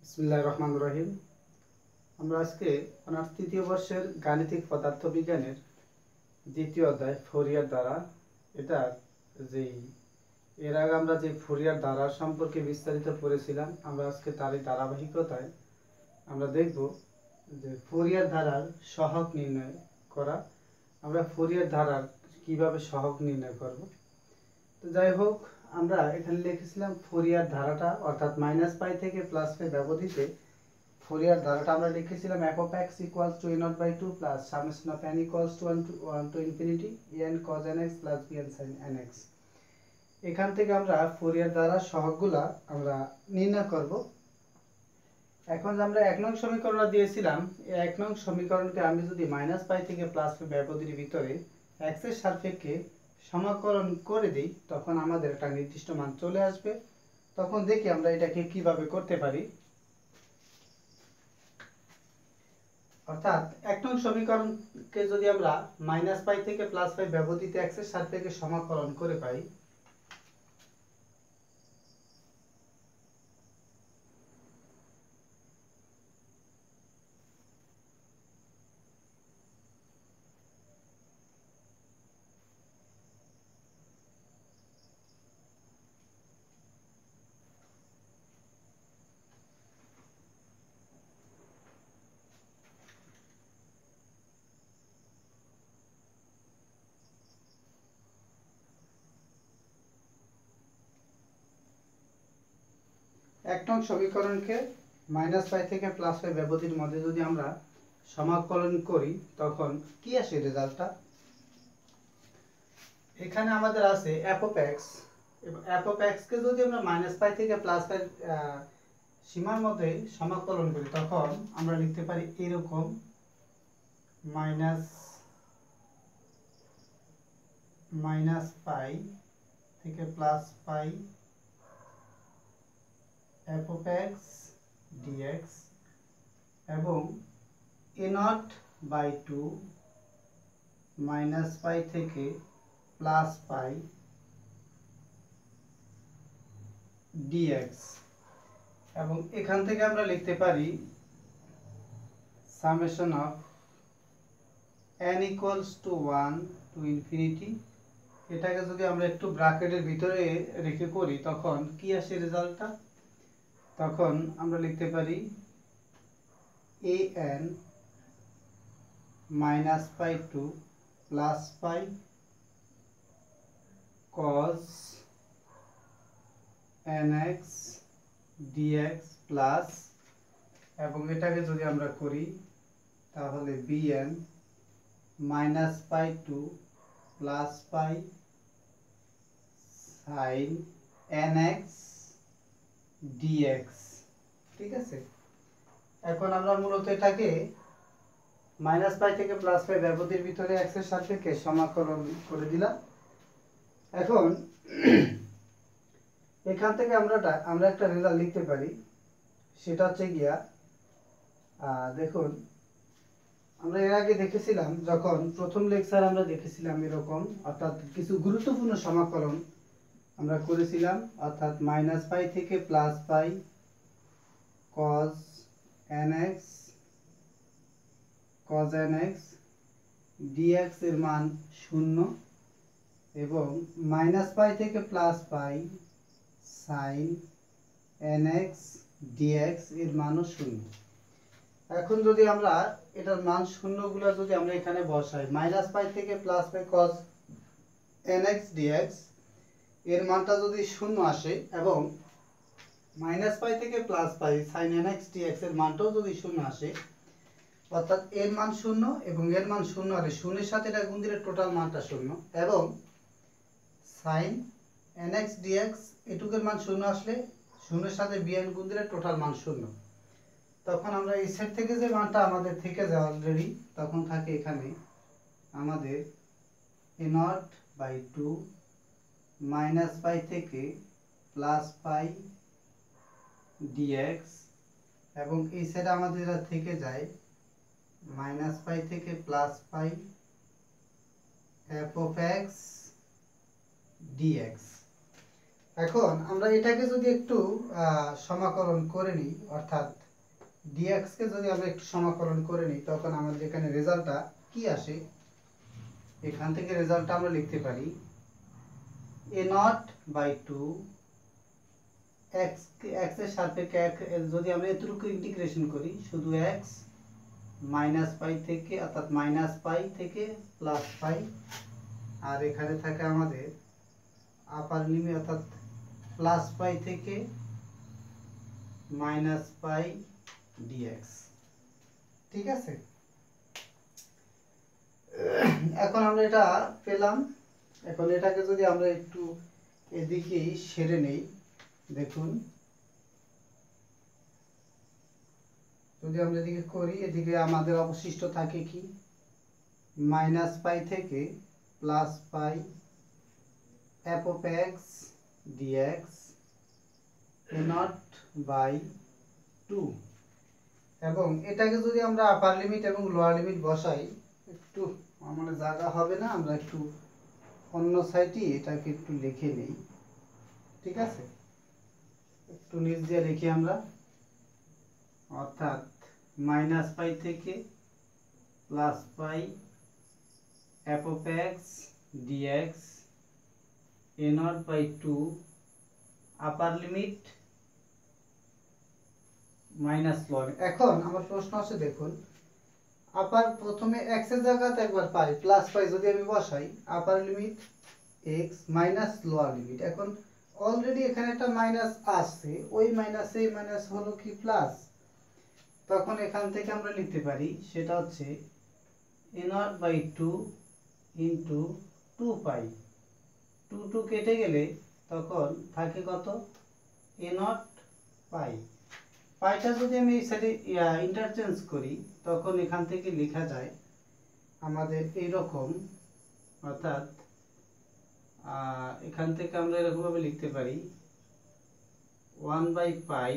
বিসমিল্লাহির রহমানির রহিম। আমরা আজকে অনার্স তৃতীয় বর্ষের গাণিতিক পদার্থবিজ্ঞানের দ্বিতীয় অধ্যায় ফুরিয়ার ধারা, এটা যেই এর আগে আমরা যে ফুরিয়ার ধারা সম্পর্কে বিস্তারিত পড়েছিলাম, আমরা আজকে তারই ধারাবাহিকতায় আমরা দেখব যে ফুরিয়ার ধারার সহগ নির্ণয় করা। আমরা ফুরিয়ার ধারার কিভাবে সহগ নির্ণয় করব। তো যাই হোক, আমরা এখানে লিখেছিলাম ফুরিয়ার ধারাটা, অর্থাৎ -π থেকে +π ব্যবধিতে ফুরিয়ার ধারাটা আমরা লিখেছিলাম f(x) = a0/2 plus summation of n equals to 1 to infinity n cos nx plus bn sin nx। এখান থেকে আমরা ফুরিয়ার ধারার সহগগুলা আমরা নির্ণয় করব। এখন আমরা 1 নং সমীকরণটা দিয়েছিলাম, এই 1 নং সমীকরণকে আমি যদি -π থেকে +π ব্যবধির ভিতরে x এর সাপেক্ষে সমাকলন করে দিই, তখন আমাদের একটা নির্দিষ্ট মান চলে আসবে। তখন দেখি আমরা এটাকে কিভাবে করতে পারি। অর্থাৎ 1 নং সমীকরণকে যদি আমরা -π থেকে +π ব্যবধিতে x এর সাপেক্ষে সমাকলন করে পাই, এক নং সমীকরণকে -π থেকে +π ব্যবধির মধ্যে যদি আমরা সমাকলন করি, তখন কি আসে রেজাল্টটা। এখানে আমাদের আছে f(x) এবং f(x) কে যদি আমরা -π থেকে +π সীমার মধ্যে সমাকলন করি, তখন আমরা লিখতে পারি এরকম -π থেকে +π f(x) dx এবং a0/2 -π থেকে +π dx, এবং এখান থেকে আমরা লিখতে পারি summation of n equals to 1 to infinity। এটাকে যদি আমরা একটু ব্র্যাকেটের ভিতরে রেখে করি, তখন কি আসে রেজাল্টটা। তখন আমরা লিখতে পারি an -π to +π cos nx dx plus, এবং এটাকে যদি আমরা করি তাহলে bn -π to +π sin nx dx। ঠিক আছে, এখন আমরা মূলত এটাকে -π থেকে +π ব্যবধির ভিতরে x এর সাপেক্ষে সমাকলন করে দিলাম। এখন এখান থেকে আমরা একটা রেজাল্ট লিখতে পারি, সেটা হচ্ছে গিয়া দেখুন, আমরা এর আগে দেখেছিলাম, যখন প্রথম লেকচার আমরা দেখেছিলাম এরকম, অর্থাৎ কিছু গুরুত্বপূর্ণ সমাকলন আমরা করেছিলাম, অর্থাৎ -π থেকে +π cos nx dx এর মান 0 এবং -π থেকে +π sin nx dx এর মানও 0। এখন যদি আমরা এটার মান 0 গুলো যদি আমরা এখানে বসাই, -π থেকে +π cos nx dx এর মানটা যদি 0 আসে এবং -π থেকে +π sin nx dx এর মানটাও যদি 0 আসে, অর্থাৎ এর মান 0 এবং এর মান 0 হলে 0 এর সাথে এটা গুণ দিলে টোটাল মানটা 0, এবং sin nx dx এটুকুর মান 0 আসলে 0 এর সাথে bn গুণ দিলে টোটাল মান 0। তখন আমরা এই সেট থেকে যে মানটা আমাদের থেকে যায় অলরেডি, তখন থাকে এখানে আমাদের a0/2 -π থেকে +π dx, এবং এই সেট আমাদের থেকে যায় -π থেকে +π f(x) dx। এখন আমরা এটাকে যদি একটু সমাকলন করে নিই, অর্থাৎ dx কে যদি আমরা একটু সমাকলন করে নিই, তখন আমাদের এখানে রেজাল্টটা কি আসে, এখান থেকে রেজাল্টটা আমরা লিখতে পারি a0/2 x এর সাপেক্ষে যদি আমরা এতটুকু ইন্টিগ্রেশন করি, শুধু x মাইনাস পাই থেকে, অর্থাৎ মাইনাস পাই থেকে প্লাস পাই, আর এখানে থাকে আমাদের আপার লিমিট, অর্থাৎ প্লাস পাই থেকে মাইনাস পাই dx। ঠিক আছে, এখন আমরা এটা পেলাম। এখন এটাকে যদি আমরা একটু এদিকেই সেরে নেই, দেখুন যদি আমরা এদিকে করি, এদিকে আমাদের অবশিষ্ট থাকে কি, মাইনাস পাই থেকে plus pi f of x dx a0/2, এবং এটাকে যদি আমরা আপার লিমিট এবং লোয়ার লিমিট বসাই, একটু আমাদের জায়গা হবে না, আমরা একটু অন্য সাইডে এটাকে একটু লিখে নেই। ঠিক আছে, একটু নিচ দিয়ে লিখি আমরা, অর্থাৎ মাইনাস পাই থেকে plus pi f of x dx a0/2 upper limit minus lower. এখন আমার প্রশ্ন আছে, দেখুন আপার প্রথমে x এর জায়গাতে একবার পাই প্লাস পাই যদি আমি বসাই, আপার limit x minus lower limit. এখন অলরেডি এখানে একটা মাইনাস আছে, ওই মাইনাসে মাইনাস হলো কি প্লাস, তখন এখান থেকে আমরা লিখতে পারি সেটা হচ্ছে a0/2 ইন্টু 2 পাই, 2 কেটে গেলে তখন থাকে কত, a0 পাই। পাইটা যদি আমি এই সাইডে ইন্টারচেঞ্জ করি, তখন এখান থেকে লেখা যায় আমাদের এইরকম, অর্থাৎ এখান থেকে আমরা এরকমভাবে লিখতে পারি 1/পাই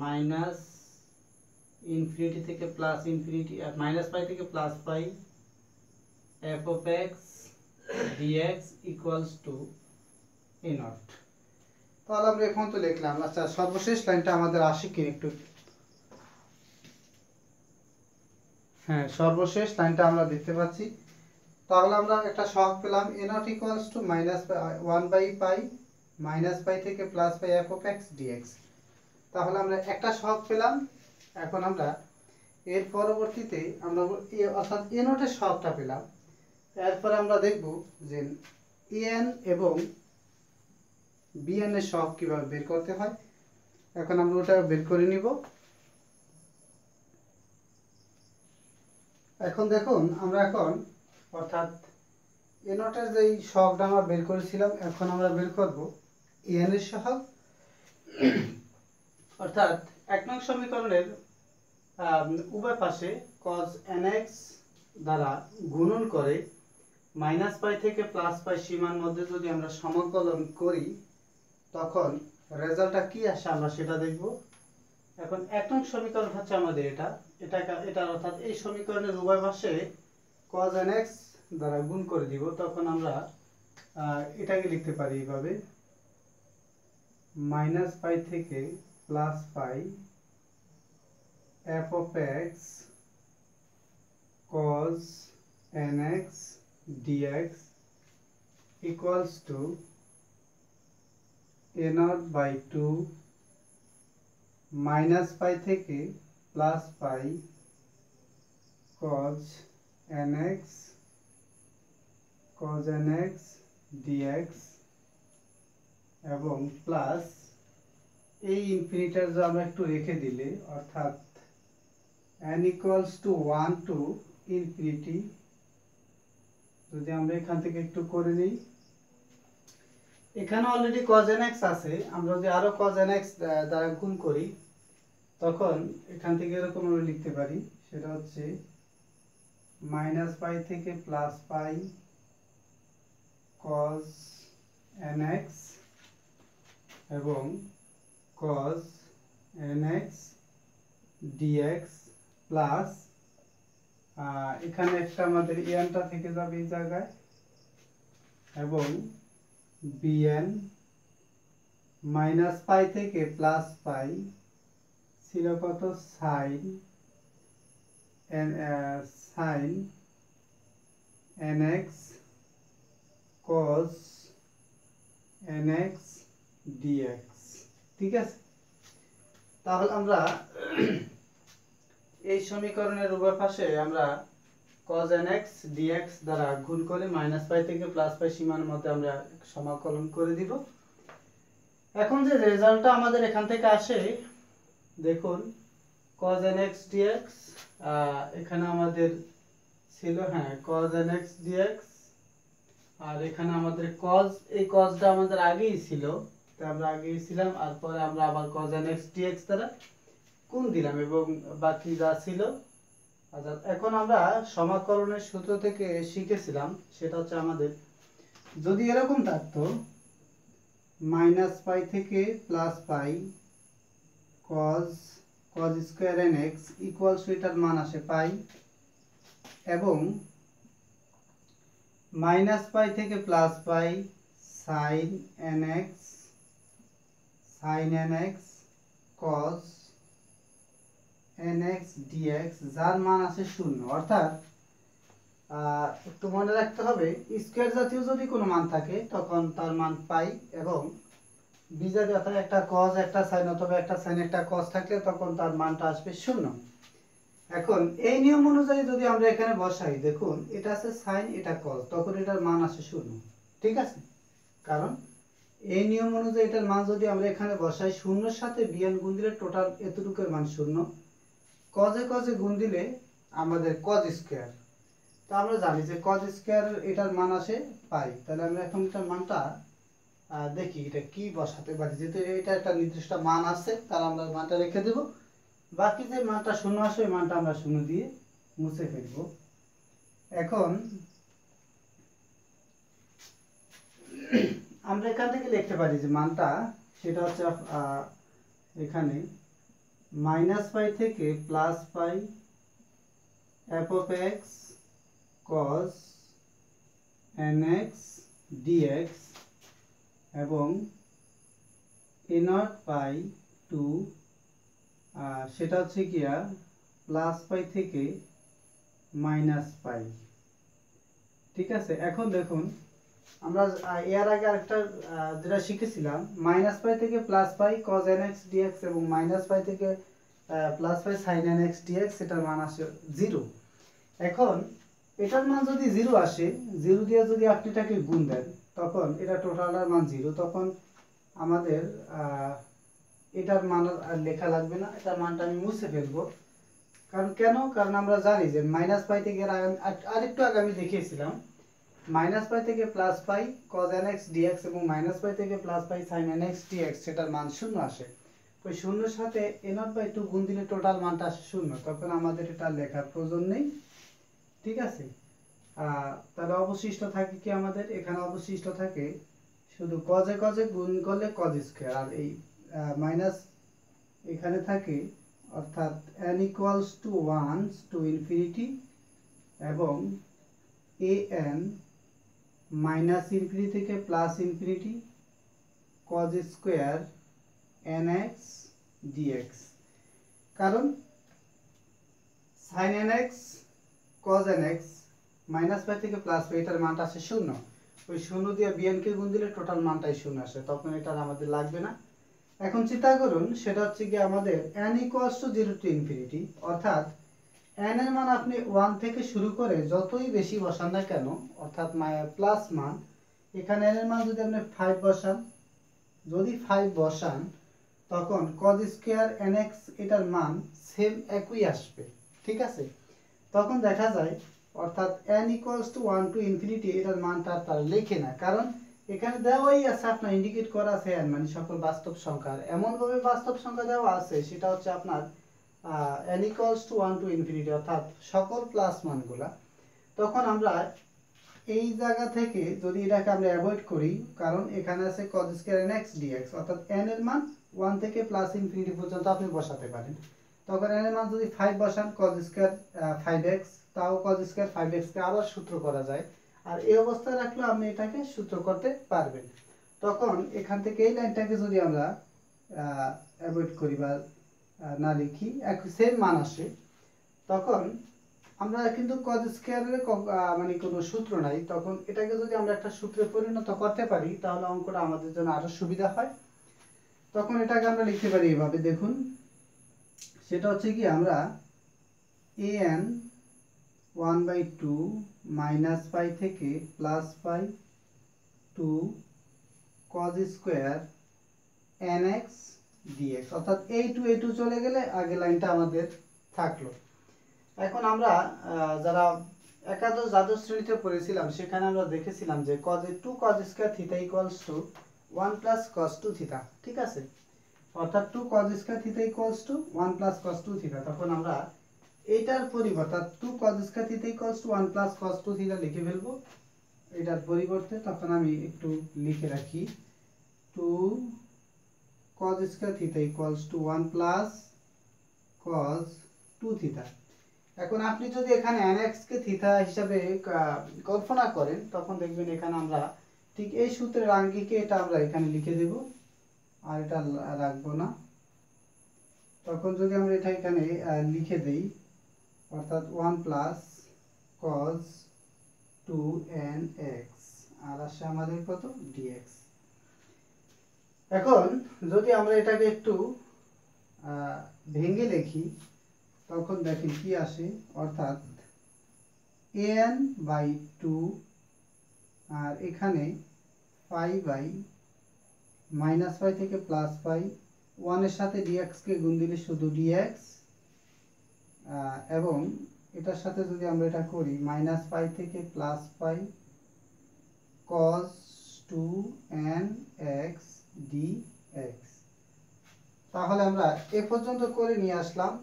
মাইনাস ইনফিনিটি থেকে প্লাস ইনফিনিটি, মাইনাস পাই থেকে plus pi f of x dx equals to a0। তাহলে আমরা এখন তো লিখলাম। আচ্ছা, সর্বশেষ লাইনটা আমাদের আসে কি একটু, হ্যাঁ সর্বশেষ লাইনটা আমরা দেখতে পাচ্ছি। তাহলে আমরা একটা সহগ পেলাম a0 equals to মাইনাস 1/পাই মাইনাস পাই থেকে plus pi f of x dx। তাহলে আমরা একটা সহগ পেলাম। এখন আমরা এর পরবর্তীতে আমরা অর্থাৎ a0 এর সহগটা পেলাম। এরপরে আমরা দেখব যে an এবং bn এর সহগ কিভাবে বের করতে হয়। এখন আমরা ওটা বের করে নিব। এখন দেখুন আমরা এখন অর্থাৎ a0 এর যেই সহগটা আমরা বের করেছিলাম, এখন আমরা বের করব an এর সহগ। অর্থাৎ 1 নং সমীকরণের উভয় পাশে cos nx দ্বারা গুণন করে মাইনাস পাই থেকে প্লাস পাই সীমার মধ্যে যদি আমরা সমাকলন করি, তখন রেজাল্টটা কি আসে আমরা সেটা দেখব। এখন 1 নং সমীকরণ হচ্ছে আমাদের এটা অর্থাৎ এই সমীকরণের উভয় পাশে cos nx দ্বারা গুণ করে দিব, তখন আমরা এটাকে লিখতে পারি এইভাবে, মাইনাস পাই থেকে plus pi f of x cos nx dx equals to a0/2 minus pi থেকে plus pi cos nx dx এবং প্লাস এই ইনফিনিটার যে আমরা একটু রেখে দিলে, অর্থাৎ n equals to 1 to infinity, যদি আমরা এখান থেকে একটু করে নিই, এখানে অলরেডি cos nx আছে, আমরা যদি আরো cos nx দ্বারা গুণ করি, তখন এখান থেকে এরকম আমরা লিখতে পারি, সেটা হচ্ছে মাইনাস পাই থেকে প্লাস পাই cos nx এবং cos nx dx প্লাস এখানে একটা আমাদের এনটা থেকে যাবে এই জায়গায়, এবং বিএন মাইনাস পাই থেকে প্লাস পাই ছিল কত sine sine nx cos nx dx। ঠিক আছে, তাহলে আমরা এই সমীকরণের উভয় পাশে আমরা cos nx dx দ্বারা গুণ করে মাইনাস পাই থেকে প্লাস পাই সীমার মধ্যে আমরা সমাকলন করে দিব। এখন যে রেজাল্টটা আমাদের এখান থেকে আসে দেখুন, cos nx dx এখানে আমাদের ছিল cos nx dx, আর এখানে আমাদের cos, এই cosটা আমাদের আগেই ছিল, তাই আমরা আগেই ছিলাম, আর পরে আমরা আবার cos nx dx দ্বারা গুণ দিলাম এবং বাকি যা ছিল। আচ্ছা, এখন আমরা সমাকলনের সূত্র থেকে শিখেছিলাম, সেটা হচ্ছে আমাদের যদি এরকম থাকতো মাইনাস পাই থেকে plus pi cos square nx equals এটার মান আসে পাই, এবং মাইনাস পাই থেকে plus pi sine nx cos nx dx যার মান আছে 0। অর্থাৎ একটু মনে রাখতে হবে, স্কয়ার জাতীয় যদি কোনো মান থাকে তখন তার মান পাই, এবং বিজাতীয় অর্থাৎ একটা cos একটা sin অথবা একটা sin একটা cos থাকলে তখন তার মানটা আসবে 0। এখন এই নিয়ম অনুযায়ী যদি আমরা এখানে বসাই, দেখুন এটা আছে sin এটা cos, তখন এটার মান আসে 0। ঠিক আছে, কারণ এই নিয়ম অনুযায়ী এটার মান যদি আমরা এখানে বসাই, 0 এর সাথে বিয়োগ গুণ দিলে টোটাল এতটুকুর মান 0, cos এ গুণ দিলে আমাদের cos স্কয়ার, তো আমরা জানি যে cos স্কয়ার এটার মান আসে পাই। তাহলে আমরা এখন এটার মানটা দেখি এটা কি বসাতে পারি, যেহেতু এটা একটা নির্দিষ্ট মান আছে তার আমরা মানটা রেখে দেব, বাকি যে মানটা 0 আসে ওই মানটা আমরা 0 দিয়ে মুছে ফেলব। এখন আমরা এখান থেকে লিখতে পারি যে মানটা সেটা হচ্ছে এখানে মাইনাস পাই থেকে plus pi f of x cos nx dx এবং a naught পাই টু সেটা হচ্ছে গিয়া প্লাস পাই থেকে মাইনাস পাই। ঠিক আছে, এখন দেখুন আমরা এর আগে আরেকটা যেটা শিখেছিলাম, মাইনাস পাই থেকে plus pi cos nx dx এবং মাইনাস পাই থেকে প্লাস পাই sin nx dx, এটার মান আসে 0। এখন এটার মান যদি 0 আসে, 0 দিয়ে যদি আপনি এটাকে গুণ দেন তখন এটা টোটালের মান 0, তখন আমাদের এটার মান আর লেখা লাগবে না, এটার মানটা আমি মুছে ফেলবো। কারণ কারণ আমরা জানি যে মাইনাস পাই থেকে আরেকটু আগে আমি দেখিয়েছিলাম মাইনাস পাই থেকে plus pi cos nx dx এবং মাইনাস পাই থেকে প্লাস পাই sin nx dx, সেটার মান 0 আসে। ওই 0 এর সাথে a0/2 গুণ দিলে টোটাল মানটা আসে 0, তখন আমাদের এটা লেখার প্রয়োজন নেই। ঠিক আছে, তাহলে অবশিষ্ট থাকে কি আমাদের এখানে অবশিষ্ট থাকে শুধু cos এ গুণ করলে cos স্কয়ার, আর এই মাইনাস এখানে থাকে, অর্থাৎ n equals to 1 to infinity এবং an মাইনাস ইনফিনিটি থেকে plus infinity cos square nx dx। কারণ sin nx cos nx minus pi থেকে প্লাস পাই এটার মানটা আসে 0, ওই 0 দিয়ে bn কে গুণ দিলে টোটাল মানটাই 0 আসে, তখন এটা আমাদের লাগবে না। এখন চিন্তা করুন, সেটা হচ্ছে কি আমাদের n equals to 0 to infinity, অর্থাৎ n এর মান আপনি 1 থেকে শুরু করে যতই বেশি বসান না কেন, অর্থাৎ প্লাস মান, এখানে n এর মান যদি আপনি 5 বসান, যদি 5 বসান তখন cos স্কয়ার nx এটার মান সেম একই আসবে। ঠিক আছে, তখন দেখা যায় অর্থাৎ n equals to 1 to infinity এটার মানটা তার লেখে না, কারণ এখানে দেওয়াই আছে, আপনার ইন্ডিকেট করা আছে n মানে সকল বাস্তব সংখ্যা, এমন ভাবে বাস্তব সংখ্যা দেওয়া আছে সেটা হচ্ছে আপনার n equals to 1 to infinity অর্থাৎ সকল প্লাস মানগুলা। তখন আমরা এই জায়গা থেকে যদি এটাকে আমরা অ্যাভয়েড করি, কারণ এখানে আছে cos স্কয়ার nx dx, অর্থাৎ n এর মান 1 থেকে প্লাস ইনফিনিটি পর্যন্ত আপনি বসাতে পারেন। তখন n এর মান যদি 5 বসান cos স্কয়ার 5x, তাও cos স্কয়ার 5x কে আবার সূত্র করা যায়, আর এই অবস্থায় রাখলে আপনি এটাকে সূত্র করতে পারবেন। তখন এখান থেকে এই লাইনটাকে যদি আমরা অ্যাভয়েড করি বা না লিখি, সেম মান আসে, তখন আমরা কিন্তু কজ স্কয়ারের মানে কোনো সূত্র নাই, তখন এটাকে যদি আমরা একটা সূত্রে পরিণত করতে পারি তাহলে অঙ্কটা আমাদের জন্য আরো সুবিধা হয়। তখন এটাকে আমরা লিখতে পারি এইভাবে, দেখুন সেটা হচ্ছে কি, আমরা an 1/2 মাইনাস পাই থেকে প্লাস পাই 2 cos স্কয়ার nx dx, অর্থাৎ এই টু চলে গেলে আগে লাইনটা আমাদের থাকলো। এখন আমরা যারা একাদশ দ্বাদশ শ্রেণীতে পড়েছিলাম সেখানে আমরা দেখেছিলাম যে two cos square theta equals to 1 plus cos 2 theta, ঠিক আছে, অর্থাৎ 2 cos square theta equals to 1 plus cos 2 theta. তখন আমরা এইটার পরিবর্তে 2 cos square theta equals to 1 plus cos 2 theta লিখে ফেলবো এটার পরিবর্তে। তখন আমি একটু লিখে রাখি 2 cos square theta equals to 1 plus cos 2 theta. এখন আপনি যদি এখানে nx কে থিটা হিসাবে কল্পনা করেন তখন দেখবেন এখানে আমরা ঠিক এই সূত্রের আঙ্গিকে এটা আমরা এখানে লিখে দেব, আর এটা রাখবো না। তখন যদি আমরা এটা এখানে লিখে দেই, অর্থাৎ 1 প্লাস cos 2nx, আর আসে আমাদের কত dx। এখন যদি আমরা এটাকে একটু ভেঙে লিখি তখন দেখেন কি আসে, অর্থাৎ an/2 আর এখানে পাই বাই মাইনাস পাই থেকে প্লাস পাই, 1 এর সাথে dx কে গুণ দিলে শুধু dx, এবং এটার সাথে যদি আমরা এটা করি মাইনাস পাই থেকে plus pi cos 2nx dx। তাহলে আমরা এ পর্যন্ত করে নিয়ে আসলাম।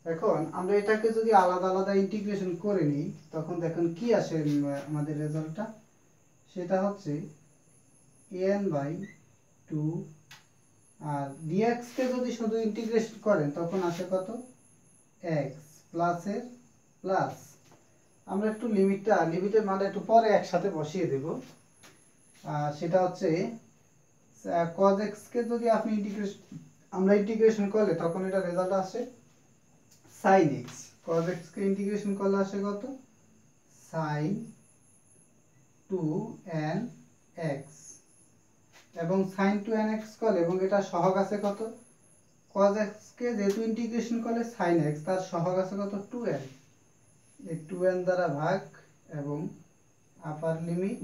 এখন আমরা এটাকে যদি আলাদা আলাদা ইন্টিগ্রেশন করে নিই তখন দেখুন কি আসে আমাদের রেজাল্টটা, সেটা হচ্ছে an/2, আর dx কে যদি শুধু ইন্টিগ্রেশন করেন তখন আসে কত x প্লাসের প্লাস, আমরা একটু লিমিটের মানটা একটু পরে একসাথে বসিয়ে দেব। সেটা হচ্ছে cos x কে যদি আপনি ইন্টিগ্রেশন করলে তখন এটা রেজাল্ট আসে sin x, cos x কে ইন্টিগ্রেশন করলে আসে কত sin 2nx, এবং sin 2nx করলে, এবং এটা সহগ আছে কত cos x কে যেহেতু ইন্টিগ্রেশন করলে sin x, তার সহগ আছে কত 2n, এই 2n দ্বারা ভাগ এবং আপার লিমিট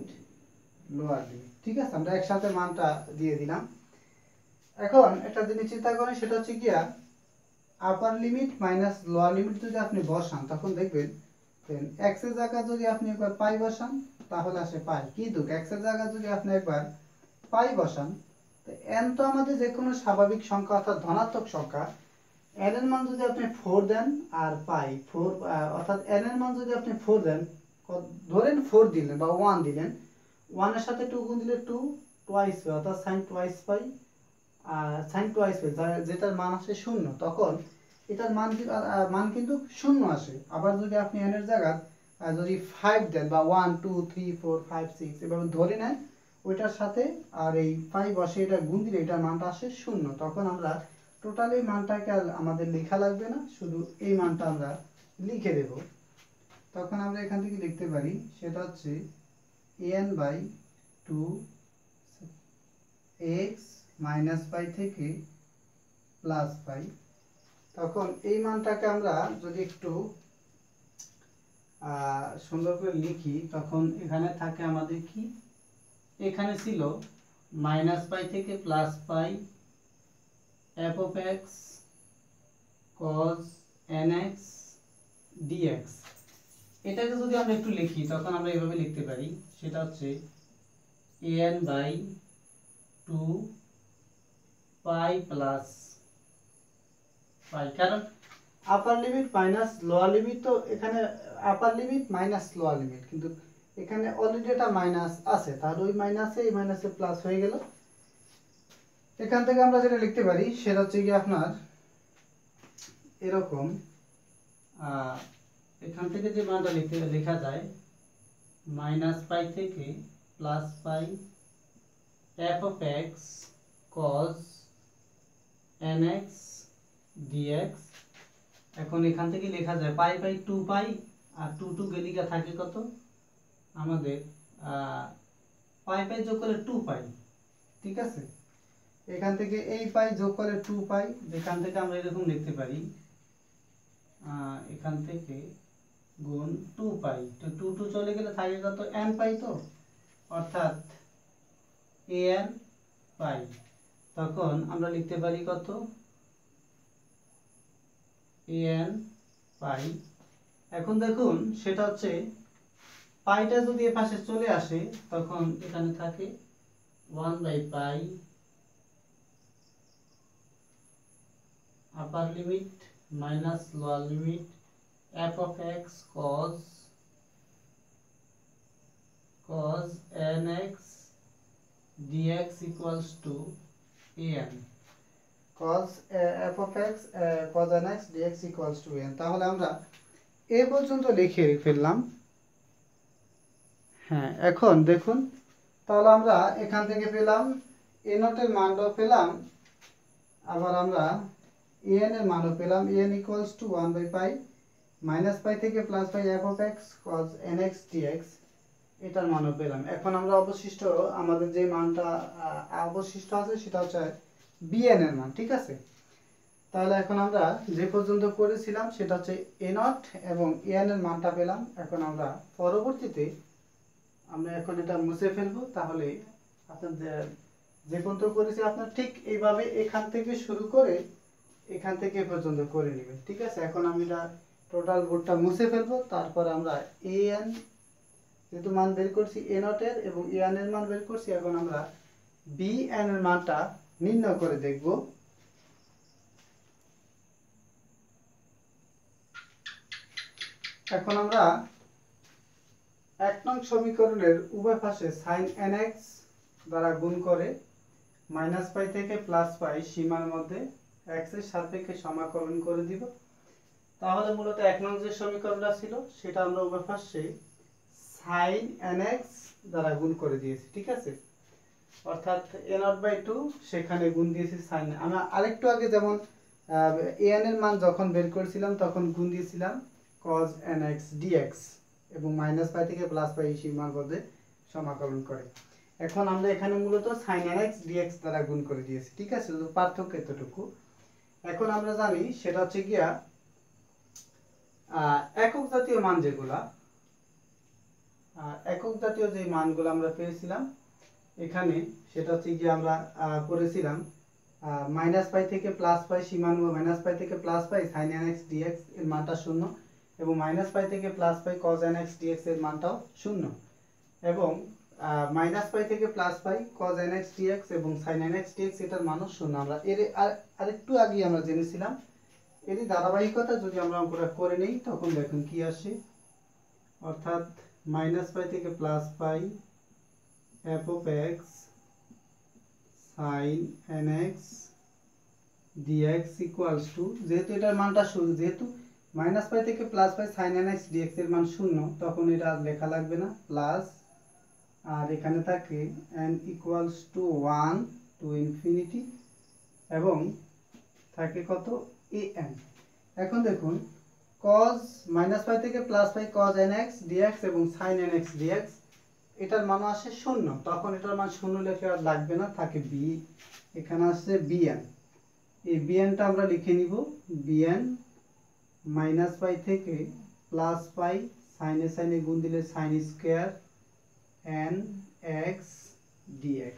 লোয়ার লিমিট, ঠিক আছে, আমরা একসাথে মানটা দিয়ে দিলাম। এখন একটা জিনিস চিন্তা করেন, সেটা হচ্ছে কি আপার লিমিট মাইনাস লোয়ার লিমিট যদি আপনি বসান তখন দেখবেন x এর জায়গায় যদি আপনি একবার পাই বসান তাহলে আসে পাই, কিন্তু x এর জায়গায় যদি আপনি একবার পাই বসান, তো n তো আমাদের যে কোনো স্বাভাবিক সংখ্যা অর্থাৎ ধনাত্মক সংখ্যা, n এর মান যদি আপনি 4 দেন আর পাই 4, অর্থাৎ n এর মান যদি আপনি 4 দেন, ধরেন 4 দিলেন বা 1 দিলেন, 1 এর সাথে 2 গুণ দিলে 2 টোয়াইস পাই, অর্থাৎ sin টোয়াইস পাই, sin টোয়াইস পাই যেটার মান আসে 0, তখন এটার মান কিন্তু 0 আসে। আবার যদি আপনি n এর জায়গায় যদি 5 দেন বা 1 2 3 4 5 6 এভাবে ধরে নেন ওইটার সাথে আর এই 5 বসে এটা গুণ দিলে এটার মানটা আসে 0, তখন আমরা টোটাল এই মানটাকে আর আমাদের লেখা লাগবে না, শুধু এই মানটা আমরা লিখে দেব। তখন আমরা এখান থেকে লিখতে পারি, সেটা হচ্ছে an/2 x মাইনাস পাই থেকে প্লাস পাই। তখন এই মানটাকে আমরা যদি একটু সুন্দর করে লিখি তখন এখানে থাকে আমাদের কি, এখানে ছিল মাইনাস পাই থেকে plus pi f of x cos nx dx। এটাকে যদি আমরা একটু লিখি তখন আমরা এভাবে লিখতে পারি, সেটা হচ্ছে an/2 পাই প্লাস পাই, কারণ আপার লিমিট মাইনাস লোয়ার লিমিট, তো এখানে আপার লিমিট মাইনাস লোয়ার লিমিট, কিন্তু এখানে অলরেডি এটা মাইনাস আছে, তাহলে ওই মাইনাসে এই মাইনাসে প্লাস হয়ে গেল। এখান থেকে আমরা যেটা লিখতে পারি সেটা হচ্ছে কি আপনার এরকম, এখান থেকে যে মানটা লেখা যায় মাইনাস পাই থেকে plus pi f of x cos nx dx। এখন এখান থেকে লেখা যায় পাই বাই 2 পাই, আর 2 2 গেলিকা থাকে কত আমাদের পাই পাই যোগ করলে 2 পাই। ঠিক আছে, এখান থেকে এই পাই যোগ করলে 2 পাই, যেখান থেকে আমরা এরকম লিখতে পারি এখান থেকে গুণ 2 পাই, তো 2 2 চলে গেলে থাকে কত n পাই, তো অর্থাৎ an পাই। তখন আমরা লিখতে পারি কত an পাই। এখন দেখুন সেটা হচ্ছে পাইটা যদি এ পাশে চলে আসে তখন এখানে থাকে 1 by pi upper limit minus lower limit f of x cos nx dx equals to an cos f of x cos nx dx equals to an। তাহলে আমরা এ পর্যন্ত লিখে ফেললাম। হ্যাঁ, এখন দেখুন তাহলে আমরা এখান থেকে পেলাম a নট এর মানটাও পেলাম, আবার আমরা an এর মানও পেলাম। an equals to 1 by pi minus pi থেকে plus pi f of x cos nx dx এটার মানও পেলাম। এখন আমরা অবশিষ্ট আমাদের যে মানটা অবশিষ্ট আছে সেটা হচ্ছে bn এর মান। ঠিক আছে, তাহলে এখন আমরা যে পর্যন্ত করেছিলাম সেটা হচ্ছে a নট এবং an এর মানটা পেলাম। এখন আমরা পরবর্তীতে আমরা এখন এটা মুছে ফেলবো। তাহলে আপনার যে পর্যন্ত করেছি আপনার ঠিক এইভাবে এখান থেকে শুরু করে এখান থেকে পর্যন্ত করে নেবেন। ঠিক আছে, এখন আমি এটা টোটাল বোর্ডটা মুছে ফেলবো। তারপর আমরা an যেহেতু মান বের করছি a নট এর এবং an এর মান বের করছি, এখন আমরা bn এর মানটা নির্ণয় করে দেখব। এখন আমরা 1 নং সমীকরণের উভয় পাশে sin nx দ্বারা গুণ করে মাইনাস পাই থেকে প্লাস পাই সীমার মধ্যে x এর সাপেক্ষে সমাকলন করে দিব। তাহলে মূলত 1 নং যে সমীকরণটা ছিল সেটা আমরা উভয় পাশে sin nx দ্বারা গুণ করে দিয়েছি। ঠিক আছে, অর্থাৎ a0/2 সেখানে গুণ দিয়েছি sin। আমরা আরেকটু আগে যেমন an এর মান যখন বের করেছিলাম তখন গুণ দিয়েছিলাম cos nx dx এবং মাইনাস পাই থেকে প্লাস পাই সীমার মধ্যে সমাকলন করে। এখন আমরা এখানে মূলত sin nx dx দ্বারা গুণ করে দিয়েছি। ঠিক আছে, তো পার্থক্য এতটুকু। এখন আমরা জানি সেটা হচ্ছে গিয়া একক জাতীয় মান যেগুলা একক জাতীয় যে মানগুলো আমরা পেয়েছিলাম এখানে সেটা হচ্ছে গিয়ে আমরা করেছিলাম মাইনাস পাই থেকে প্লাস পাই সীমার মাইনাস পাই থেকে প্লাস পাই sin nx dx এর মানটা 0 এবং মাইনাস পাই থেকে plus pi cos nx dx এর মানটাও 0 এবং মাইনাস পাই থেকে plus pi cos nx dx এবং sin nx dx এটার মানও 0। আমরা এর আরেকটু আগে আমরা জেনেছিলাম এরই ধারাবাহিকতা যদি আমরা অঙ্কটা করে নেই তখন দেখুন কি আসে, অর্থাৎ মাইনাস পাই থেকে plus pi f of x sin nx dx equals to, যেহেতু এটার মানটা 0, যেহেতু মাইনাস পাই থেকে প্লাস পাই sin nx dx এর মান 0 তখন এটা লেখা লাগবে না, প্লাস আর এখানে থাকে n equals to 1 to infinity এবং থাকে কত an। এখন দেখুন cos মাইনাস পাই থেকে plus pi cos nx dx এবং sin nx dx এটার মান আসে 0, তখন এটার মান 0 লেখা লাগবে না, থাকে b। এখানে আসছে bn, এই bnটা আমরা লিখে নিব bn মাইনাস পাই থেকে প্লাস পাই সাইনে সাইনে গুণ দিলে sin স্কয়ার nx dx।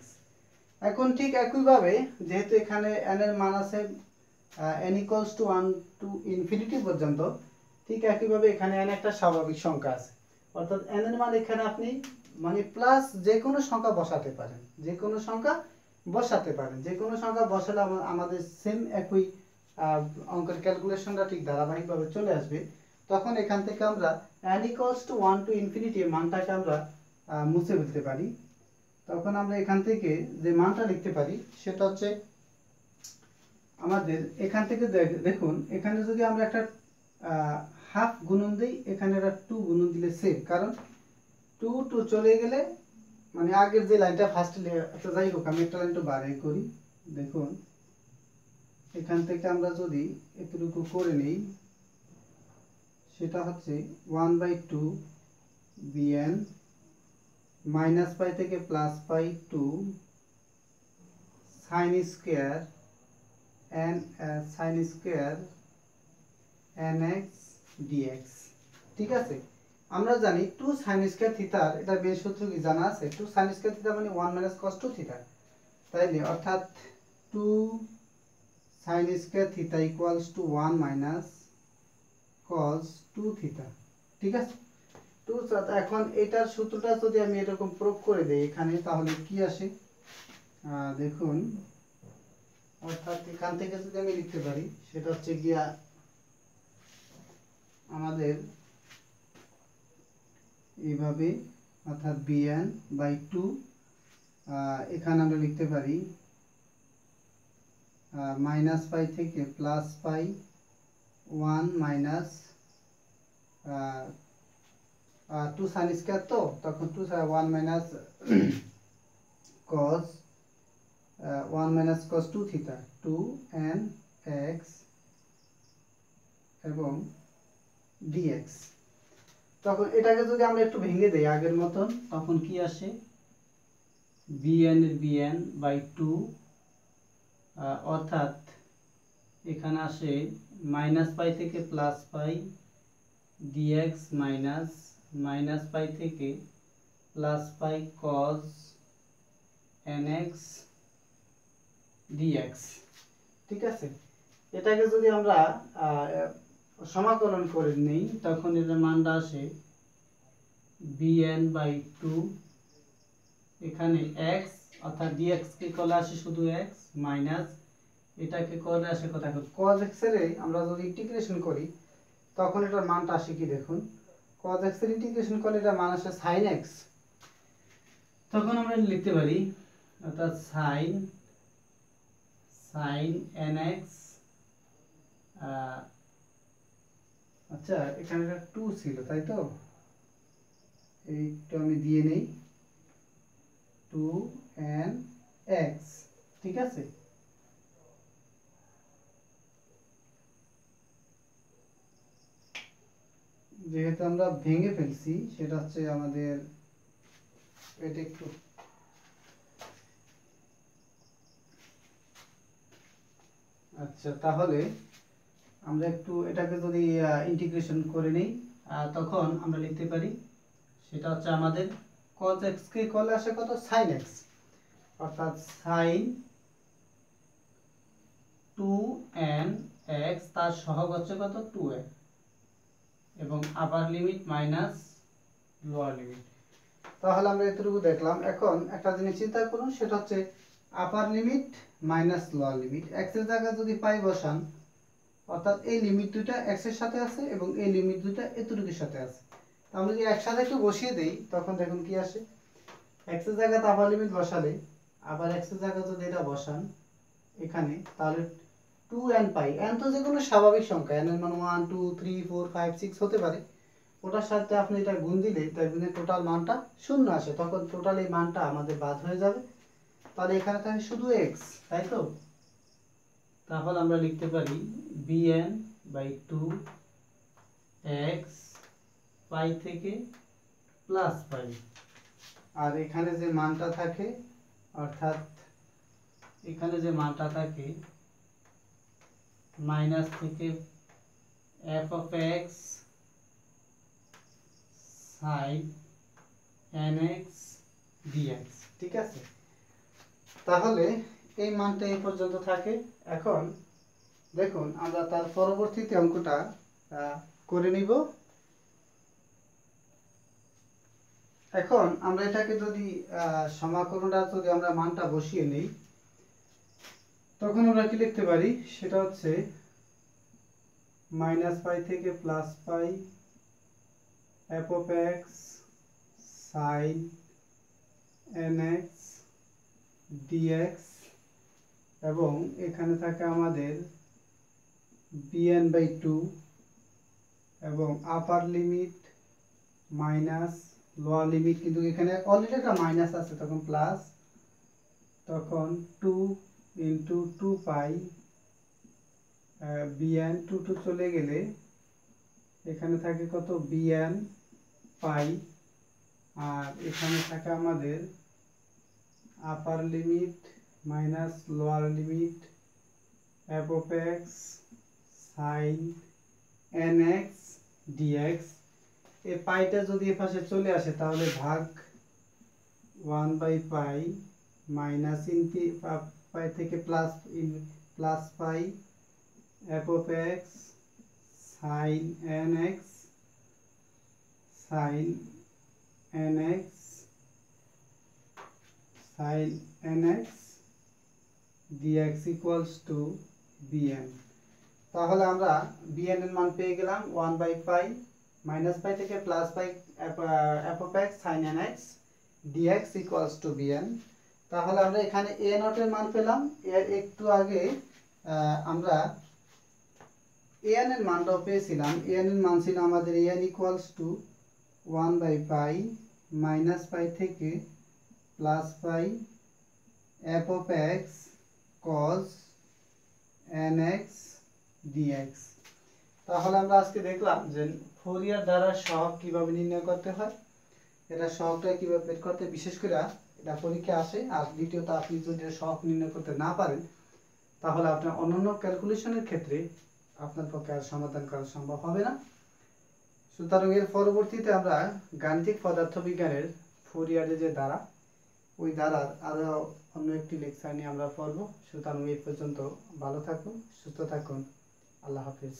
এখন ঠিক একইভাবে যেহেতু এখানে n এর মান আছে n equals to 1 to infinity পর্যন্ত, ঠিক একইভাবে এখানে n একটা স্বাভাবিক সংখ্যা আছে, অর্থাৎ n এর মান এখানে আপনি মানে প্লাস যে কোনো সংখ্যা বসাতে পারেন, যে কোনো সংখ্যা বসাতে পারেন, যে কোনো সংখ্যা বসালে আমাদের সেম একই অঙ্কের ক্যালকুলেশনটা ঠিক ধারাবাহিকভাবে চলে আসবে। তখন এখান থেকে আমরা n equals to 1 to infinity মানটাকে আমরা মুছে ফেলতে পারি। তখন আমরা এখান থেকে যে মানটা লিখতে পারি সেটা হচ্ছে আমাদের এখান থেকে দেখুন এখানে যদি আমরা একটা হাফ গুণন দিই এখানে একটা 2 গুণন দিলে সেভ, কারণ 2 2 চলে গেলে মানে আগের যে লাইনটা ফার্স্ট, আচ্ছা যাই হোক আমি একটা লাইন একটু বাড়াই করি। দেখুন এখান থেকে আমরা যদি এতটুকু করে নিই, সেটা হচ্ছে 1/2 bn মাইনাস পাই থেকে plus pi two sine square nx dx। ঠিক আছে, আমরা জানি 2 sin স্কয়ার থিটার এটা বের সূত্র কি জানা আছে? 2 sin স্কয়ার থিটা মানে 1 cos 2 থিটা, তাইলে অর্থাৎ 2 sin square theta equals to 1 cos 2 theta. ঠিক আছে, তো এখন এটার সূত্রটা যদি আমি এরকম প্রয়োগ করে দেই এখানে, তাহলে কি আসে দেখুন, অর্থাৎ এখান থেকে যদি আমি লিখতে পারি সেটা হচ্ছে গিয়া আমাদের এইভাবে, অর্থাৎ bn/2 এখানে আমরা লিখতে পারি মাইনাস পাই থেকে প্লাস পাই 1 2 sin স্কয়ার, তো তখন 1 cos 1 cos 2 থিটা 2nx এবং dx। তখন এটাকে যদি আমরা একটু ভেঙে দেই আগের মতন, তখন কি আসে bn/2 অর্থাৎ এখানে আসে মাইনাস পাই থেকে plus pi dx minus pi থেকে plus pi cos nx dx। ঠিক আছে, এটাকে যদি আমরা সমাকলন করে নেই, তখন এর মানটা আসে bn/2 এখানে x অর্থাৎ dx কে করলে আসে শুধু x মাইনাস এটাকে করলে আসে কত, cos x এর আমরা যদি ইন্টিগ্রেশন করি তখন এটার মানটা আসে কি দেখুন, cos x এর ইন্টিগ্রেশন করলে এটার মান আসে sin x। তখন আমরা লিখতে পারি অর্থাৎ sin nx, আচ্ছা এখানে 2 ছিল তাই তো, এইটা আমি দিয়ে নেই 2nx। ঠিক আছে, যেহেতু আমরা ভেঙে ফেলছি সেটা হচ্ছে আমাদের এটা একটু, আচ্ছা তাহলে আমরা একটু এটাকে যদি ইন্টিগ্রেশন করে নিই, তখন আমরা লিখতে পারি সেটা হচ্ছে আমাদের cos x কে করলে আসে কত, sin x, অর্থাৎ sin 2nx তার সহগ হচ্ছে কত 2n এবং আপার লিমিট মাইনাস লোয়ার লিমিট। তাহলে আমরা এতটুকু দেখলাম। এখন একটা জিনিস চিন্তা করুন, সেটা হচ্ছে আপার limit minus lower limit. x এর জায়গায় যদি পাই বসান, অর্থাৎ এই লিমিট দুটো x এর সাথে আছে এবং এই লিমিট দুটো এতটুকুর সাথে আছে, আমরা যদি একসাথে একটু বসিয়ে দেই তখন দেখুন কি আসে, x এর জায়গায় আপার লিমিট বসালে আবার x এর জায়গায় যদি এটা বসান এখানে, তাহলে 2n পাই, n তো যে কোনো স্বাভাবিক সংখ্যা, n এর মান 1 2 3 4 5 6 হতে পারে, ওটার সাথে আপনি এটা গুণ দিলে দেখবেন টোটাল মানটা শূন্য আসে, তখন টোটাল এই মানটা আমাদের বাদ হয়ে যাবে, তাহলে এখানে থাকে শুধু x, তাই তো। তাহলে আমরা লিখতে পারি bn/2 x পাই থেকে প্লাস পাই, আর এখানে যে মানটা থাকে, অর্থাৎ এখানে যে মানটা থাকে মাইনাস থেকে f of x sin nx dx। ঠিক আছে, তাহলে এই মানটা এই পর্যন্ত থাকে। এখন দেখুন আমরা তার পরবর্তীতে অঙ্কটা করে নিব। এখন আমরা এটাকে যদি সমাকলনটা যদি আমরা মানটা বসিয়ে নেই, তখন আমরা কি লিখতে পারি, সেটা হচ্ছে মাইনাস পাই থেকে plus pi f of x sin nx dx এবং এখানে থাকে আমাদের bn/2 এবং আপার লিমিট মাইনাস লোয়ার লিমিট, কিন্তু এখানে অলরেডি একটা মাইনাস আছে, তখন প্লাস, তখন 2 ইন্টু 2 পাই বিএন, 2 চলে গেলে এখানে থাকে কত বিএন পাই, আর এখানে থাকে আমাদের upper limit minus lower limit F of X sine N X DX. এই পাইটা যদি এ পাশে চলে আসে তাহলে ভাগ 1/পাই মাইনাস ইনটি পাই থেকে plus pi F of X sine N X sine N X sine N X DX equals to BN. তাহলে আমরা বিএন এর মান পেয়ে গেলাম 1/পাই মাইনাস পাই থেকে plus pi F of X sine N X DX equals to BN. তাহলে আমরা এখানে এ নট এর মান পেলাম। এর একটু আগে আমরা এন এর মানটাও পেয়েছিলাম। এন এর মান ছিল আমাদের এন ইকুয়ালস টু 1/পাই মাইনাস পাই থেকে plus pi F of X cos N X DX. তাহলে আমরা আজকে দেখলাম যে ফোরিয়ার দ্বারা সহগ কিভাবে নির্ণয় করতে হয়, এটা সহগটা কিভাবে বের করতে, বিশেষ করে এটা পরীক্ষা আসে। আর দ্বিতীয়ত আপনি যদি সহগ নির্ণয় করতে না পারেন তাহলে আপনার অন্যান্য ক্যালকুলেশনের ক্ষেত্রে আপনার পক্ষে আর সমাধান করা সম্ভব হবে না। সুতরাং এর পরবর্তীতে আমরা গাণিতিক পদার্থবিজ্ঞানের ফোরিয়ারের যে ধারা, ওই ধারার আরো অন্য একটি লেকচার নিয়ে আমরা পড়ব। সুতরাং এই পর্যন্ত ভালো থাকুন, সুস্থ থাকুন, আল্লাহ হাফিজ।